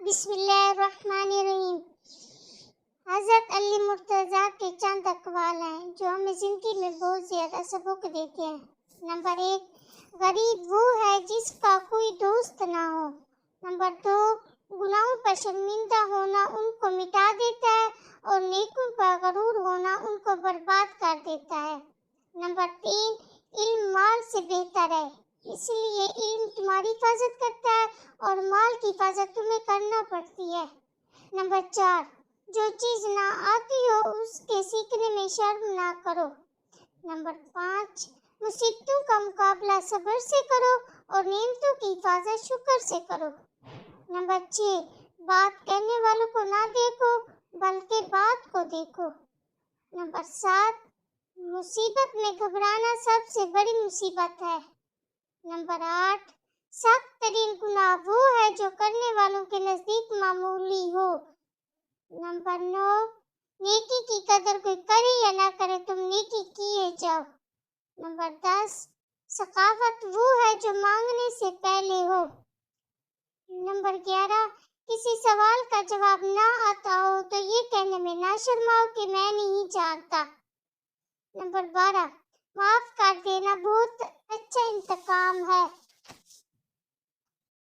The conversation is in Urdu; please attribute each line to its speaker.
Speaker 1: بسم اللہ الرحمن الرحیم۔ حضرت علی مرتضیٰ کے چند اقوال ہیں جو ہمیں زندگی میں بہت زیادہ سبق دیتے ہیں۔ نمبر 1، غریب وہ ہے جس کا کوئی دوست نہ ہو۔ نمبر 2، گناہوں پر شرمندہ ہونا ان کو مٹا دیتا ہے اور نیکوں پر غرور ہونا ان کو برباد کر دیتا ہے۔ نمبر 3، علم مال سے بہتر ہے، اس لیے علم تمہاری حفاظت کرتا ہے اور مال کی حفاظت تمہیں کرنا پڑتی ہے۔ نمبر 4، جو چیز نہ آتی ہو اس کے سیکھنے میں شرم نہ کرو۔ نمبر 5، مصیبتوں کا مقابلہ صبر سے کرو اور نعمتوں کی حفاظت شکر سے کرو۔ نمبر 6، بات کہنے والوں کو نہ دیکھو بلکہ بات کو دیکھو۔ نمبر 7، مصیبت میں گھبرانا سب سے بڑی مصیبت ہے۔ نمبر 8، سخت ترین گناہ وہ ہے جو کرنے والوں کے نزدیک معمولی ہو۔ نمبر 9، نیکی کی قدر کوئی کرے یا نہ کرے تم نیکی کیے جاؤ۔ نمبر 10، ثقافت وہ ہے جو مانگنے سے پہلے ہو۔ نمبر 11، کسی سوال کا جواب نہ آتا ہو تو یہ کہنے میں نہ شرماؤ کہ میں نہیں جانتا۔ نمبر 12، معاف کر دینا بہت اچھا انتقام ہے۔